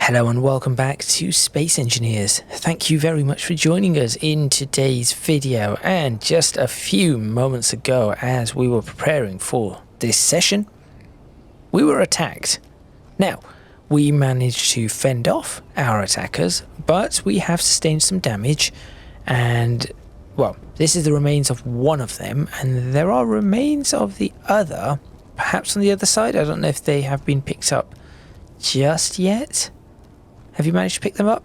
Hello and welcome back to Space Engineers. Thank you very much for joining us in today's video. And just a few moments ago, as we were preparing for this session, we were attacked. Now, we managed to fend off our attackers, but we have sustained some damage. And, well, this is the remains of one of them, and there are remains of the other, perhaps on the other side. I don't know if they have been picked up just yet. Have you managed to pick them up?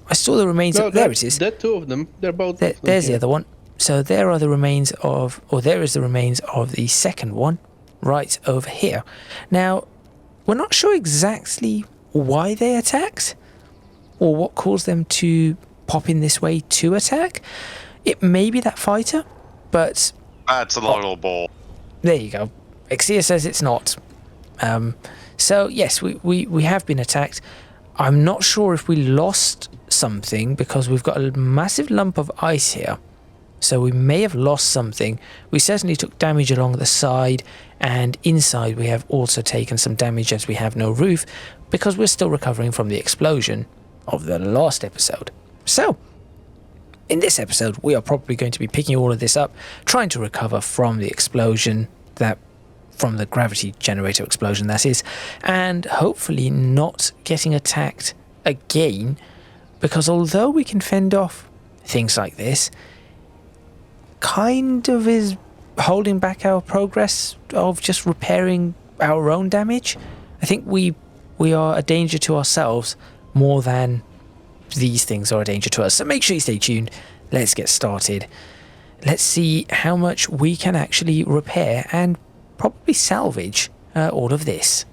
I saw the remains of... There it is. There are two of them. They're both there, there's the other one. So there are the remains of... Or there is the remains of the second one. Right over here. Now, we're not sure exactly why they attacked. Or what caused them to pop in this way to attack. It may be that fighter. But... That's a little bull. There you go. Exia says it's not. So, yes, we have been attacked. I'm not sure if we lost something because we've got a massive lump of ice here. So we may have lost something. We certainly took damage along the side, and inside we have also taken some damage as we have no roof because we're still recovering from the explosion of the last episode. So, in this episode, we are probably going to be picking all of this up, trying to recover from the explosion from the gravity generator explosion, that is, and hopefully not getting attacked again, because although we can fend off things like this, kind of is holding back our progress of just repairing our own damage. I think we are a danger to ourselves more than these things are a danger to us. So make sure you stay tuned. Let's get started. Let's see how much we can actually repair and probably salvage all of this.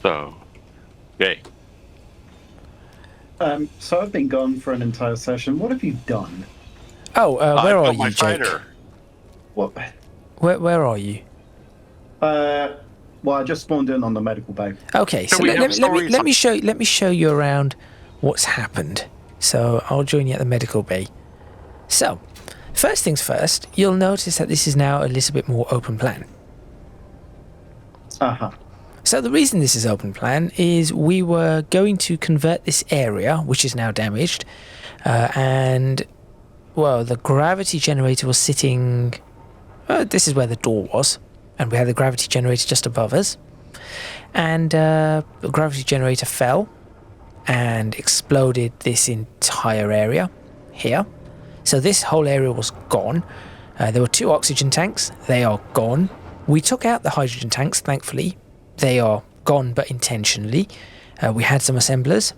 So, yay. So I've been gone for an entire session. What have you done? Oh, where are you, Jake? Fighter. What? Where are you? Well, I just spawned in on the medical bay. Okay, so let me show you around what's happened. So I'll join you at the medical bay. So, first things first, you'll notice that this is now a little bit more open plan. Uh-huh. So the reason this is open plan is we were going to convert this area, which is now damaged, and, well, the gravity generator was sitting... this is where the door was. And we had the gravity generator just above us. And the gravity generator fell and exploded this entire area here. So this whole area was gone. There were 2 oxygen tanks. They are gone. We took out the hydrogen tanks, thankfully. They are gone, but intentionally. We had some assemblers.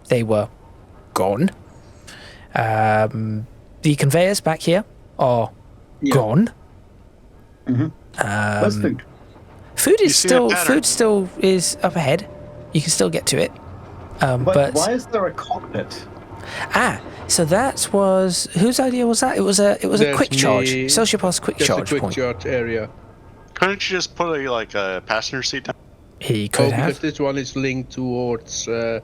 They were gone. The conveyors back here are gone. Mm-hmm. Where's food? Food still is up ahead. You can still get to it. But why is there a cockpit? So that was whose idea was that? It was a quick charge. Sociopath's quick charge quick point. charge area. Couldn't you just put a passenger seat down? He could have. Because this one is linked towards the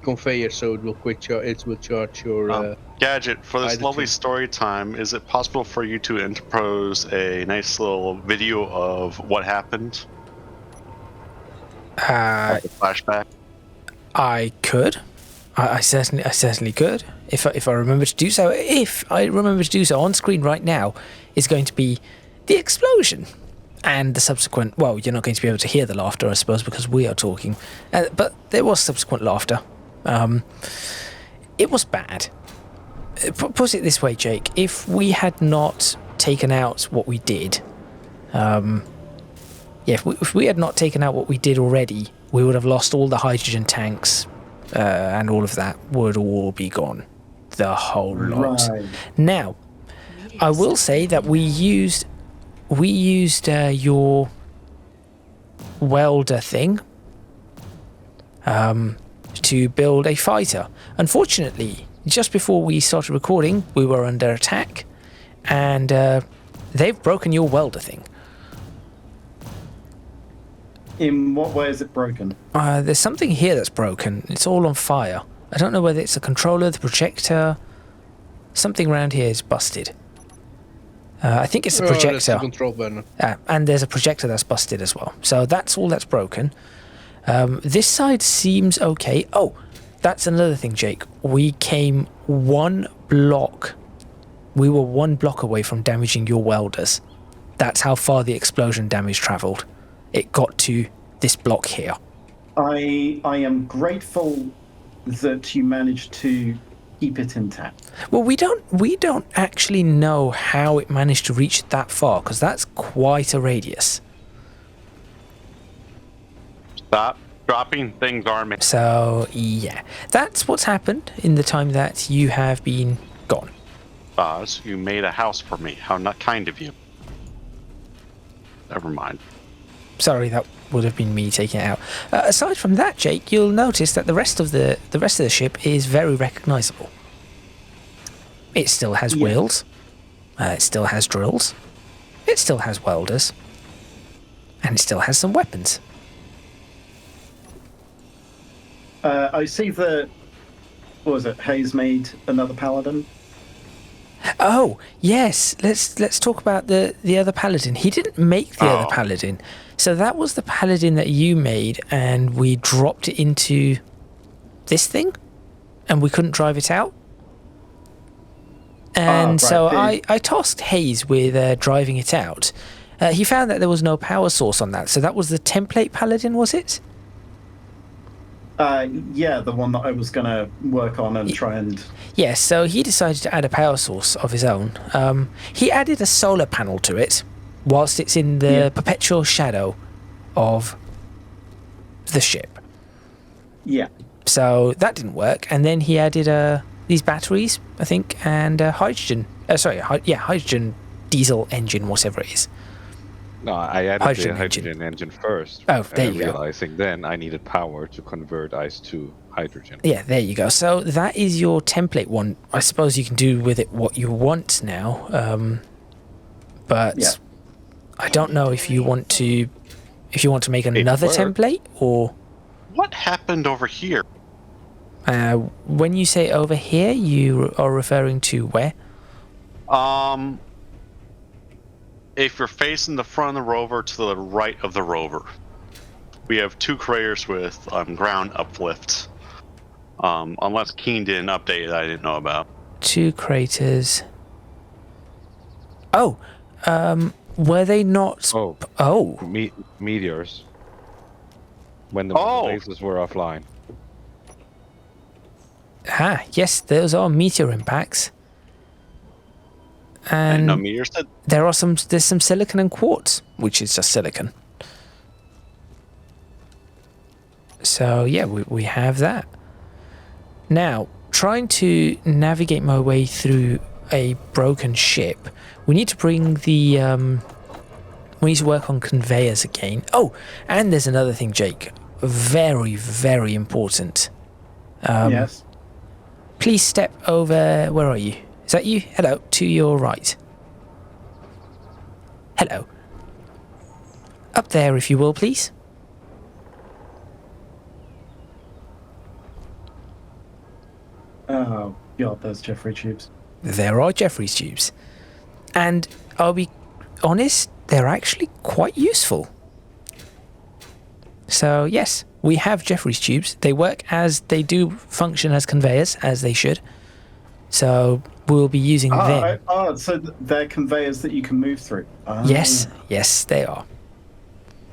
conveyor, so it will charge your. Gadget, for this lovely story time, is it possible for you to interpose a nice little video of what happened? Like a flashback. I could. I certainly could. If I remember to do so. If I remember to do so, on screen right now is going to be the explosion and the subsequent. Well, you're not going to be able to hear the laughter, I suppose, because we are talking. But there was subsequent laughter. It was bad. Put it this way, Jake. If we had not taken out what we did, if we had not taken out what we did already, we would have lost all the hydrogen tanks, and all of that would all be gone, the whole lot. Right. Now, I will say that we used your welder thing to build a fighter. Unfortunately, just before we started recording, we were under attack, and they've broken your welder thing. In what way is it broken? There's something here that's broken. It's all on fire. I don't know whether it's the controller, the projector. Something around here is busted. I think it's the projector. That's the control panel. And there's a projector that's busted as well. So that's all that's broken. This side seems okay. Oh, that's another thing, Jake. We came 1 block. We were 1 block away from damaging your welders. That's how far the explosion damage travelled. It got to this block here. I am grateful that you managed to keep it intact. Well, we don't actually know how it managed to reach that far, because that's quite a radius. Stop dropping things, Armin. So, yeah. That's what's happened in the time that you have been gone. Boz, you made a house for me. How not kind of you. Never mind. Sorry, that would have been me taking it out. Aside from that, Jake, you'll notice that the rest of the ship is very recognisable. It still has wheels. It still has drills. It still has welders. And it still has some weapons. I see that. What was it? Hayes made another paladin. Oh, yes. Let's talk about the other paladin. He didn't make the other paladin. So that was the paladin that you made, and we dropped it into this thing, and we couldn't drive it out. And right, so I tasked Hayes with driving it out. He found that there was no power source on that. So that was the template paladin, was it? Yeah, the one that I was going to work on and try and... Yes, so he decided to add a power source of his own. He added a solar panel to it, whilst it's in the perpetual shadow of the ship. Yeah. So that didn't work. And then he added these batteries, I think, and hydrogen. Hydrogen diesel engine, whatever it is. No, I added Hydrogen the hydrogen engine first. Oh, there you go. Realizing then I needed power to convert ice to hydrogen. Yeah, there you go. So that is your template one. I suppose you can do with it what you want now. But I don't know if you want to make another template or... What happened over here? When you say over here, you are referring to where? If you're facing the front of the rover, to the right of the rover, we have 2 craters with ground uplift. Unless Keen didn't update it, I didn't know about. 2 craters. Oh, were they not? Meteors. When the lasers were offline. Yes, those are meteor impacts. And no meteors did. there's some silicon and quartz, which is just silicon. So yeah, we have that. Now, trying to navigate my way through a broken ship, we need to bring the we need to work on conveyors again. Oh, and there's another thing, Jake. Very, very important. Yes. Please step over. Where are you? Is that you? Hello. To your right. Hello. Up there, if you will, please. Oh, God, those Jeffrey tubes. There are Jeffrey's tubes. And I'll be honest, they're actually quite useful. So, yes, we have Jeffrey's tubes. They function as conveyors, as they should. So, we'll be using them. So they're conveyors that you can move through. Yes, they are.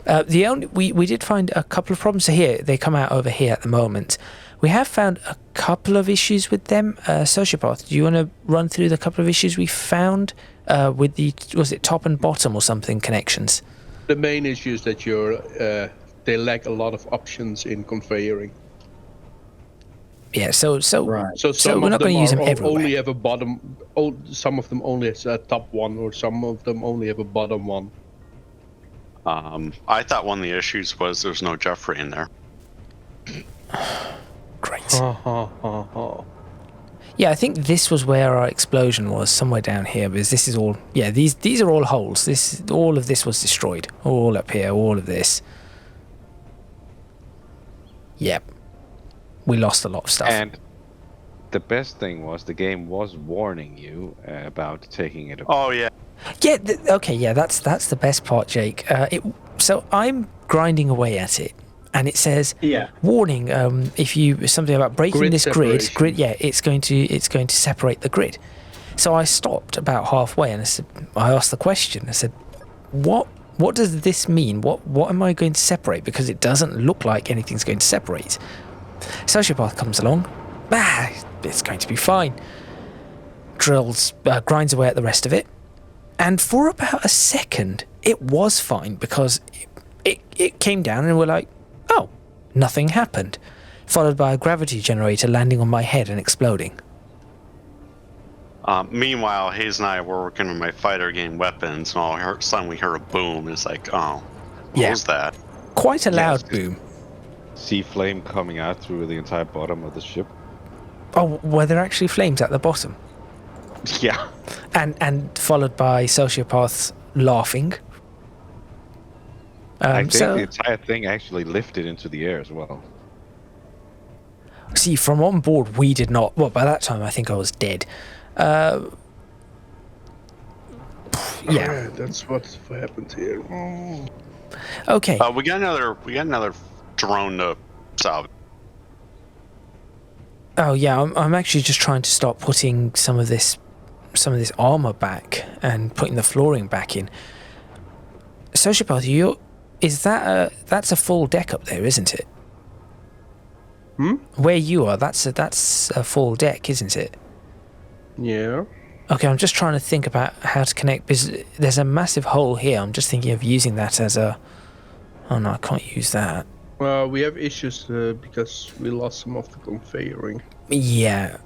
We did find a couple of problems here. They come out over here at the moment. We have found a couple of issues with them. Sociopath, do you want to run through the couple of issues we found with was it top and bottom or something connections? The main issue is that they lack a lot of options in conveyoring. Yeah, so right. So we're not going to use them everywhere. Only have a bottom. Some of them only have a top one, or some of them only have a bottom one. I thought one of the issues was there's no Jeffrey in there. Great. Yeah, I think this was where our explosion was, somewhere down here, because this is all... Yeah, these are all holes. All of this was destroyed. All up here, all of this. Yep. We lost a lot of stuff. And the best thing was the game was warning you about taking it. Oh yeah. Yeah. Okay. Yeah. That's the best part, Jake. So I'm grinding away at it, and it says, Yeah. "Warning: if you something about breaking Grid this separation. grid. Yeah, it's going to separate the grid." So I stopped about halfway, and I asked the question. I said, "What does this mean? What am I going to separate? Because it doesn't look like anything's going to separate." Sociopath comes along. It's going to be fine. Grinds away at the rest of it. And for about a second, it was fine because it came down and we're like, oh, nothing happened. Followed by a gravity generator landing on my head and exploding. Meanwhile, Hayes and I were working on my fighter game weapons, and all of a sudden we heard a boom. It's like, oh, what was that? Quite a loud it's- boom. See flame coming out through the entire bottom of the ship. Oh, were there actually flames at the bottom? Yeah. And followed by sociopaths laughing. I think So, the entire thing actually lifted into the air as well. see, from on board, we did not. Well, by that time, I think I was dead. Yeah. That's what happened here. Okay. We got another drone to salvage. Oh yeah, I'm actually just trying to start putting some of this armor back and putting the flooring back in. Sociopath, that's a full deck up there, isn't it? Where you are, that's a full deck, isn't it? Yeah. Okay, I'm just trying to think about how to connect, because there's a massive hole here. I'm just thinking of using that as a... Oh no, I can't use that. We have issues because we lost some of the conveying. Yeah.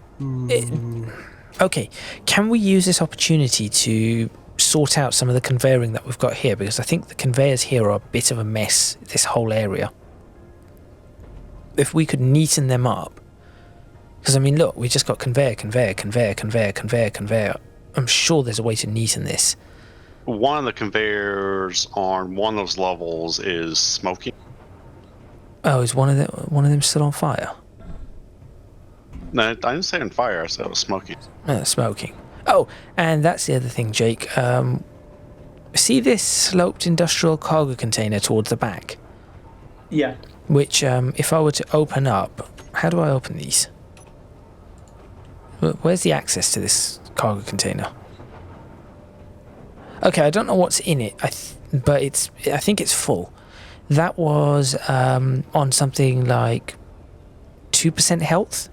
Okay, can we use this opportunity to sort out some of the conveying that we've got here? Because I think the conveyors here are a bit of a mess, this whole area. If we could neaten them up. Because, I mean, look, we just got conveyor. I'm sure there's a way to neaten this. One of the conveyors on one of those levels is smoking. Oh, is one of them still on fire? No, I didn't say on fire. I said it was smoking. Smoking. Oh, and that's the other thing, Jake. See this sloped industrial cargo container towards the back? Yeah. Which, if I were to open up... How do I open these? Where's the access to this cargo container? Okay, I don't know what's in it, but I think it's full. That was on something like 2% health.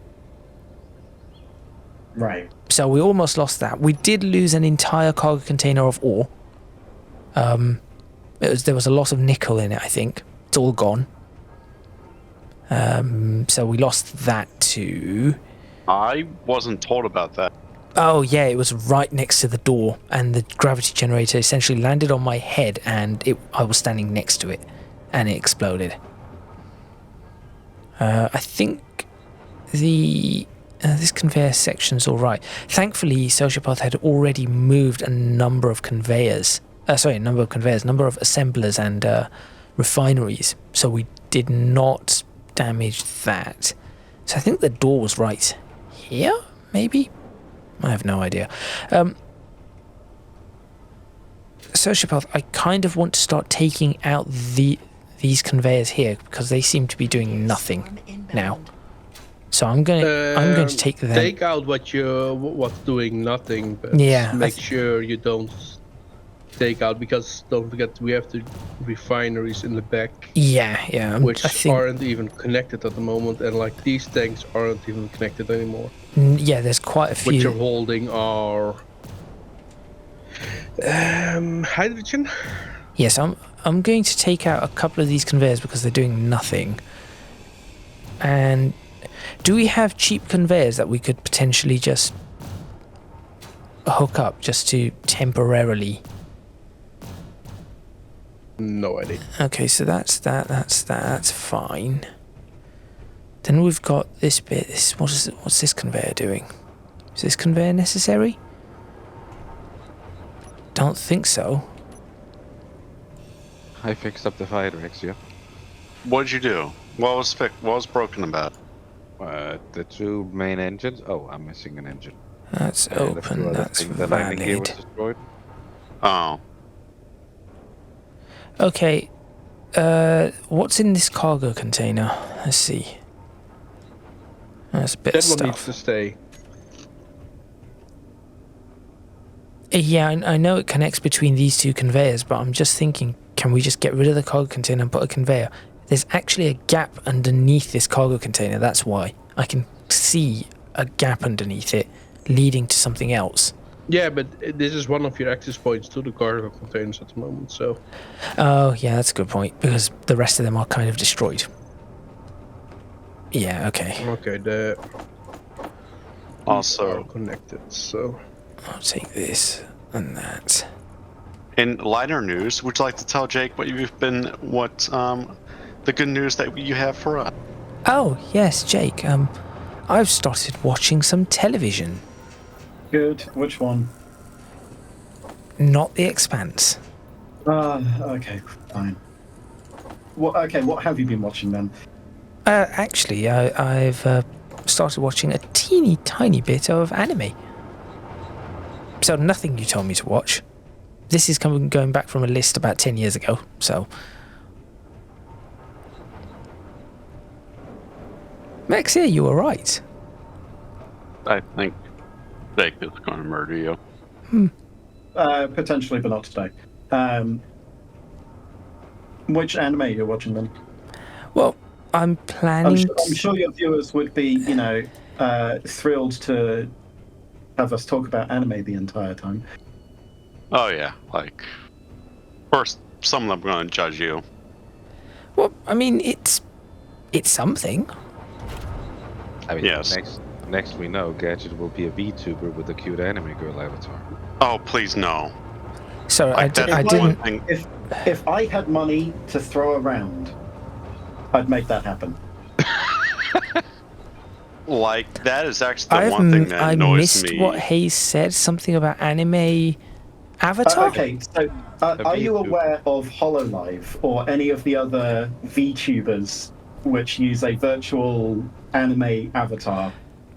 Right. So we almost lost that. We did lose an entire cargo container of ore. There was a lot of nickel in it, I think. It's all gone. So we lost that too. I wasn't told about that. Oh yeah, it was right next to the door, and the gravity generator essentially landed on my head, and I was standing next to it, and it exploded. I think this conveyor section's all right. Thankfully, Sociopath had already moved a number of conveyors. Number of assemblers and refineries, so we did not damage that. So I think the door was right here, maybe? I have no idea. Sociopath, I kind of want to start taking out these conveyors here because they seem to be doing nothing now. So I'm going to take them. Take out what's doing nothing, but Yeah, make sure you don't take out, because don't forget we have the refineries in the back. Yeah. Which I think, aren't even connected at the moment, and like these tanks aren't even connected anymore. yeah, there's quite a few. Which are holding our hydrogen. Yes, I'm going to take out a couple of these conveyors because they're doing nothing. And do we have cheap conveyors that we could potentially just hook up just to temporarily? No idea. Okay, so that's fine. Then we've got this bit. What's this conveyor doing? Is this conveyor necessary? Don't think so. I fixed up the fire Rex, yeah. What did you do? What was broken about it? The 2 main engines. Oh, I'm missing an engine. That's And the 2 open. other That's things, the landing gear was valid. destroyed. Oh, Okay. What's in this cargo container? Let's see. That's a bit That of one needs stuff. to stay. Yeah, I know it connects between these 2 conveyors, but I'm just thinking, can we just get rid of the cargo container and put a conveyor? There's actually a gap underneath this cargo container. That's why I can see a gap underneath it, leading to something else. Yeah, but this is one of your access points to the cargo containers at the moment, so... Oh, yeah, that's a good point, because the rest of them are kind of destroyed. Yeah, okay. Okay, these also, are connected, so... I'll take this and that. in lighter news, would you like to tell Jake what the good news that you have for us? Oh, yes, Jake. I've started watching some television. Good. Which one? Not The Expanse. Okay, fine. What have you been watching then? Actually, I've started watching a teeny tiny bit of anime. So nothing you told me to watch. This is going back from a list about 10 years ago, so... Max, yeah, you were right. I think Jake is going to murder you. Potentially, but not today. Which anime are you watching then? Well, I'm planning... I'm sure your viewers would be, thrilled to have us talk about anime the entire time. Oh yeah, like, first, some of them are going to judge you. Well, I mean, it's something. I mean, Yes. next we know, Gadget will be a VTuber with a cute anime girl avatar. Oh, please no. So I Like, that's didn't... one thing. If I had money to throw around, I'd make that happen. Like, that is actually the one thing that I annoys missed me. what Hayes said, something about anime avatar? Okay, so are you VTuber. aware of HoloLive or any of the other VTubers which use a virtual anime avatar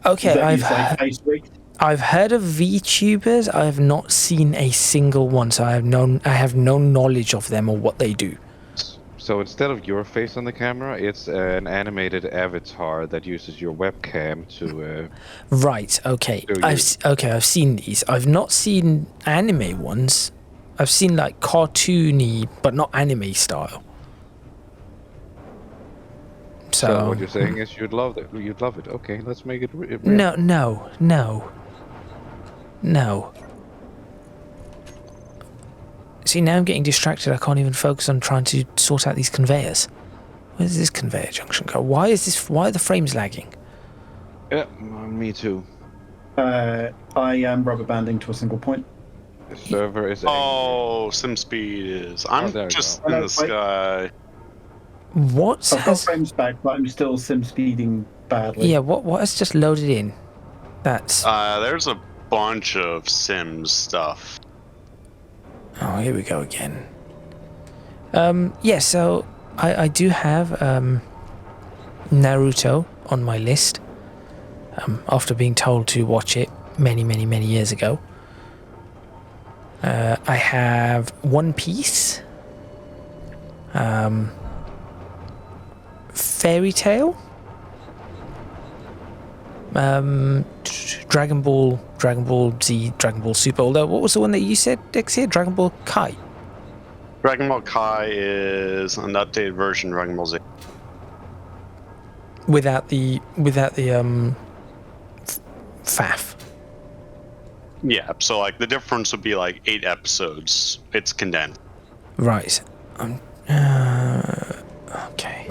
Okay, that use like face rigged? I've heard of VTubers. I have not seen a single one, so I have no knowledge of them or what they do. So instead of your face on the camera, it's an animated avatar that uses your webcam to. Right. Okay. Do I've seen these. I've not seen anime ones. I've seen like cartoony, but not anime style. So what you're saying is you'd love it. You'd love it. Okay, let's make it real. No. See, now I'm getting distracted. I can't even focus on trying to sort out these conveyors. Where does this conveyor junction go? Why are the frames lagging? Yeah, me too. I am rubber banding to a single point. The server is. Angry. Oh, SimSpeed is. I'm there we just go. in the sky. What I've got has... frames back, but I'm still sim speeding badly. Yeah, what has just loaded in? That's... There's a bunch of Sims stuff. Oh, here we go again. Yeah, so I do have Naruto on my list after being told to watch it many years ago. I have One Piece, Fairy Tail, Dragon Ball Z, Dragon Ball Super. Although, what was the one that you said, Dexia? Dragon Ball Kai. Dragon Ball Kai is an updated version of Dragon Ball Z. Without the faff. Yeah, so like the difference would be like 8 episodes. It's condensed. Right. Okay.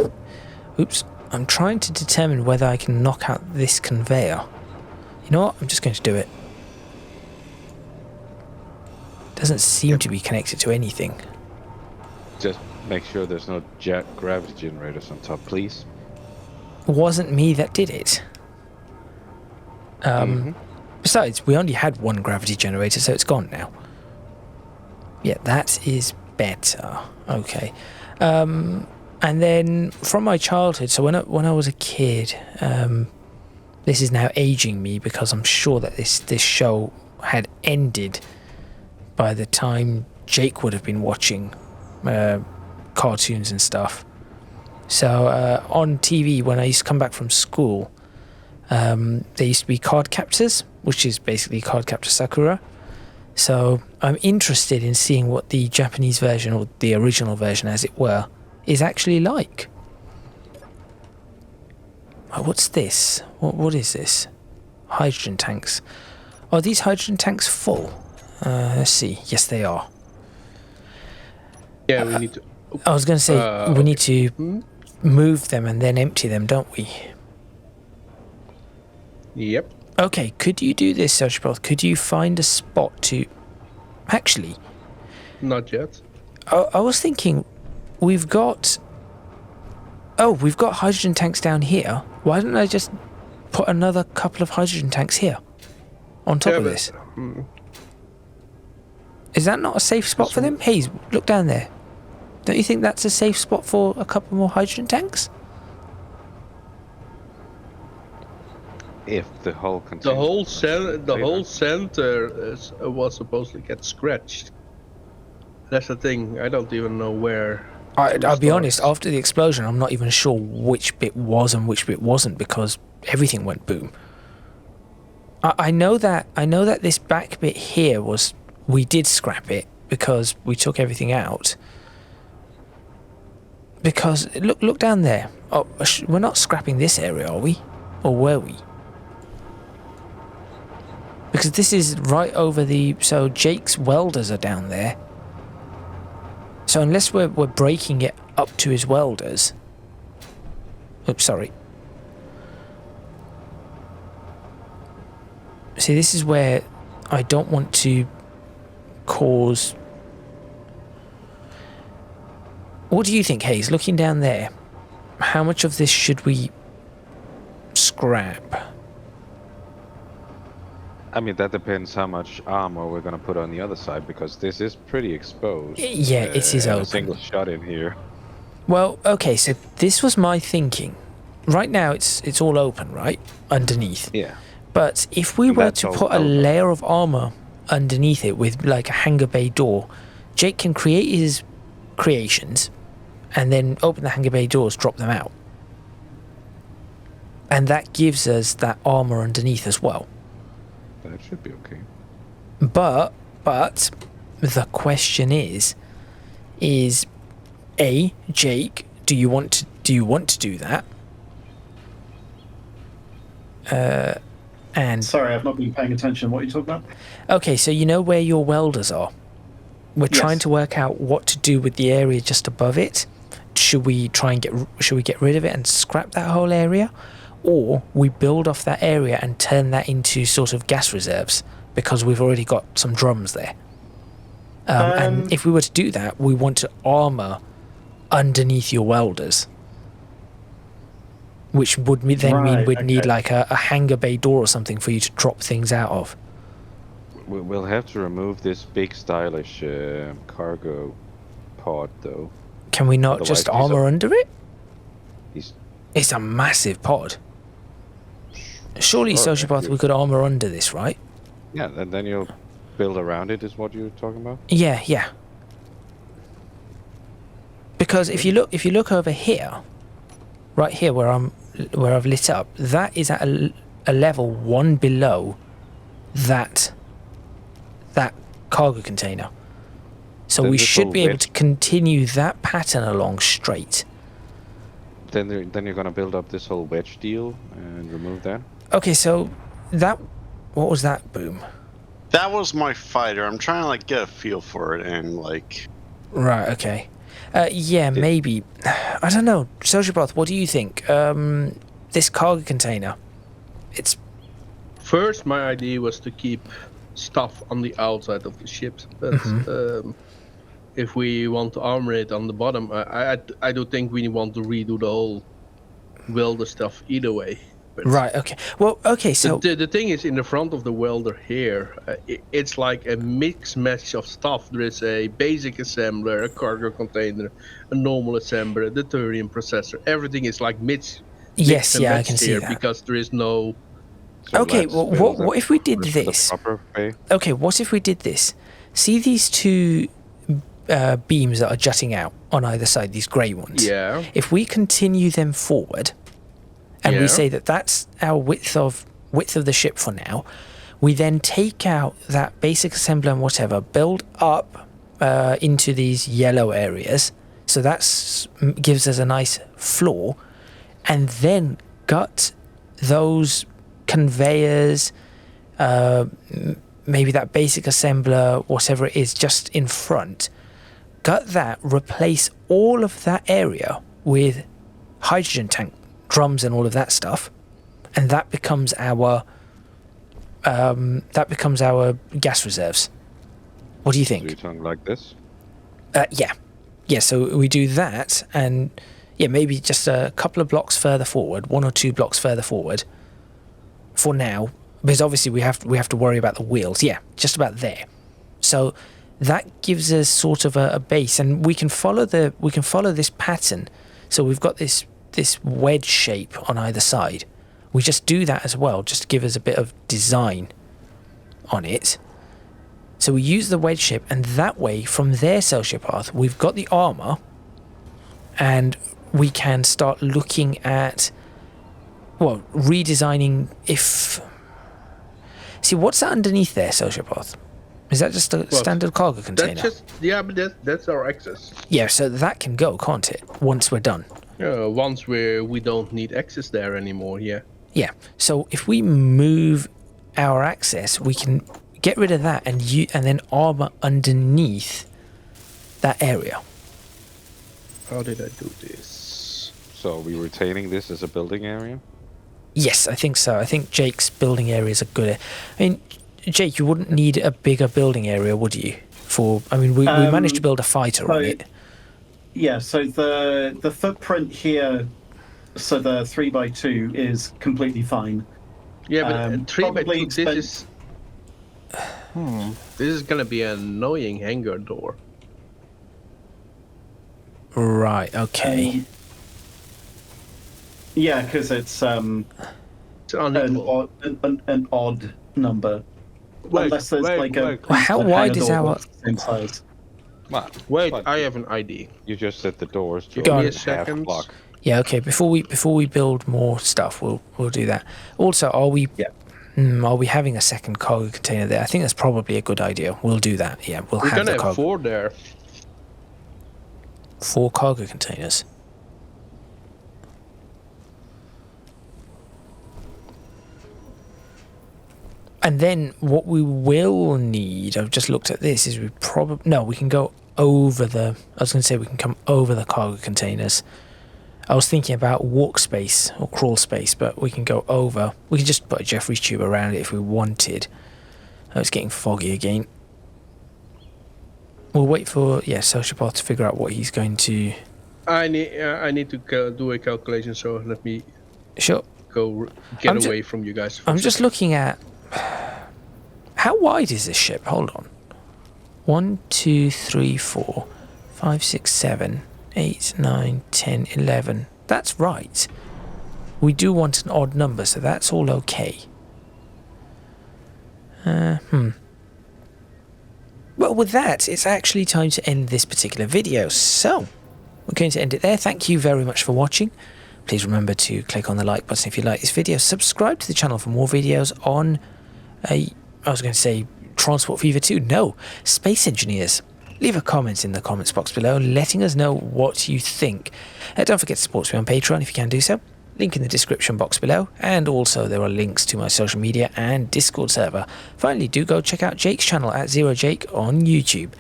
Oops. I'm trying to determine whether I can knock out this conveyor. You know what? I'm just going to do it. Doesn't seem to be connected to anything. Just make sure there's no gravity generators on top, please. Wasn't me that did it. Besides, we only had one gravity generator, so it's gone now. Yeah, that is better. Okay. And then from my childhood, so when I was a kid, This is now aging me because I'm sure that this show had ended by the time Jake would have been watching cartoons and stuff. So on TV, when I used to come back from school, there used to be card captors, which is basically Card Captor Sakura. So I'm interested in seeing what the Japanese version, or the original version as it were, is actually like. Oh, what's this? What is this? Hydrogen tanks. Are these hydrogen tanks full? Let's see. Yes, they are. Yeah, we need to. I was going to say, we need to move them and then empty them, don't we? Yep. Okay, could you do this, Sociopath? Could you find a spot to... Actually, Not yet. I was thinking, we've got... Oh, we've got hydrogen tanks down here. Why don't I just put another couple of hydrogen tanks here? On top of this. Is that not a safe spot for them? Hayes, look down there. Don't you think that's a safe spot for a couple more hydrogen tanks? If the whole The whole container center was supposed to get scratched. That's the thing. I don't even know where. I'll be honest, after the explosion, I'm not even sure which bit was and which bit wasn't, because everything went boom. I know that this back bit here was... We did scrap it because we took everything out. Because, look down there. Oh, we're not scrapping this area, are we? Or were we? Because this is right over the... So Jake's welders are down there. So unless we're breaking it up to his welders... Oops, sorry. See, this is where I don't want to cause... What do you think, Hayes? Looking down there, how much of this should we scrap? I mean, that depends how much armor we're gonna put on the other side, because this is pretty exposed. Yeah, it is open. A single shot in here. Well, okay, so this was my thinking. Right now, it's all open, right? Underneath. Yeah. But if we And were that's to all put a open. layer of armor underneath it with like a hangar bay door, Jake can create his creations and then open the hangar bay doors, drop them out. And that gives us that armor underneath as well. That should be okay. But the question is A, Jake, do you want to do that? And Sorry, I've not been paying attention. What are you talking about? okay, so you know where your welders are. We're Yes. trying to work out what to do with the area just above it. Should we get rid of it and scrap that whole area, or we build off that area and turn that into sort of gas reserves because we've already got some drums there. And if we were to do that, we want to armor underneath your welders, which would then mean Right, we'd need okay. like a hangar bay door or something for you to drop things out of. We'll have to remove this big stylish cargo pod, though. Can we not Otherwise, just he's armor under it? He's It's a massive pod. Surely, Sure, Sociopath, yeah. we could armor under this, right? yeah, and then you'll build around it. Is what you're talking about? Yeah. Because if you look over here, right here where I've lit up, that is at a level one below that cargo container. So Then we this should whole be able bit- to continue that pattern along straight. Then you're gonna build up this whole wedge deal and remove that. Okay, so what was that, Boom? That was my fighter. I'm trying to like get a feel for it and like. Right, okay. Yeah, maybe. I don't know. Sociopath, what do you think? This cargo container. It's... First, my idea was to keep stuff on the outside of the ships, but if we want to armor it on the bottom, I don't think we want to redo the whole welder stuff either way. But Right, okay. Well, okay, so... the thing is, in the front of the welder here, it's like a mix match of stuff. There is a basic assembler, a cargo container, a normal assembler, a deuterium processor. Everything is like mixed Yes, and yeah, I matched can see here that. because there is no So Okay, let's well, build what if we did the this? proper way. Okay, what if we did this? See these two beams that are jutting out on either side, these grey ones? Yeah. If we continue them forward, and we Yeah. say that that's our width of the ship for now, we then take out that basic assembler and whatever, build up into these yellow areas, so that's gives us a nice floor, and then gut those conveyors, maybe that basic assembler, whatever it is, just in front. Gut that, replace all of that area with hydrogen tank drums and all of that stuff, and that becomes our gas reserves. What do you So you're think? talking like this? Yeah. So we do that, and yeah, maybe just a couple of blocks further forward, 1 or 2 blocks further forward. For now, because obviously we have to worry about the wheels. Yeah, just about there. So that gives us sort of a base, and we can follow this pattern. So we've got this wedge shape on either side. We just do that as well, just to give us a bit of design on it. So we use the wedge shape, and that way, from their sociopath, we've got the armor, and we can start looking at, well, redesigning. See, what's that underneath there, sociopath? Is that just a standard cargo container? But that's our access. Yeah, so that can go, can't it? Once we're done. Once we don't need access there anymore. Yeah. Yeah. So if we move our access, we can get rid of that and then armor underneath that area. How did I do this? So are we retaining this as a building area? Yes, I think so. I think Jake's building area is a good. I mean, Jake, you wouldn't need a bigger building area, would you? We managed to build a fighter on it. Yeah, so the footprint here, so the 3x2 is completely fine. Yeah, but 3x2. probably This is gonna be an annoying hangar door. Right. Okay. Yeah, because it's It's unequal. an odd number. Unless there's How wide is our? same size. Well, Wait, but I have an ID. you just said the doors. Give me a half second. block. Yeah. Okay. Before we build more stuff, we'll do that. Also, are we? Yeah. Are we having a second cargo container there? I think that's probably a good idea. We'll do that. Yeah, we'll We're have gonna the have cargo. 4 there. 4 cargo containers. And then what we will need, I've just looked at this, is we can go over I was going to say we can come over the cargo containers. I was thinking about walk space or crawl space, but we can go over. We can just put a Jeffrey's tube around it if we wanted. Oh, it's getting foggy again. We'll wait for, Sociopath to figure out what he's going to... I need to do a calculation, so let me Sure. get away from you guys. I'm just looking at... How wide is this ship? Hold on. 1, 2, 3, 4, 5, 6, 7, 8, 9, 10, 11. That's right. We do want an odd number, so that's all okay. Well, with that, it's actually time to end this particular video. So, we're going to end it there. Thank you very much for watching. Please remember to click on the like button if you like this video. Subscribe to the channel for more videos on... I was going to say Transport Fever 2. No, Space Engineers. Leave a comment in the comments box below letting us know what you think. Don't forget to support me on Patreon if you can do so. Link in the description box below, and also there are links to my social media and Discord server. Finally, do go check out Jake's channel at ZeroJake on YouTube.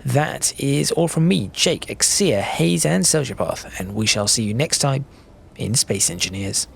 That is all from me, Jake, Exia, Hayes and Sociopath, and we shall see you next time in Space Engineers.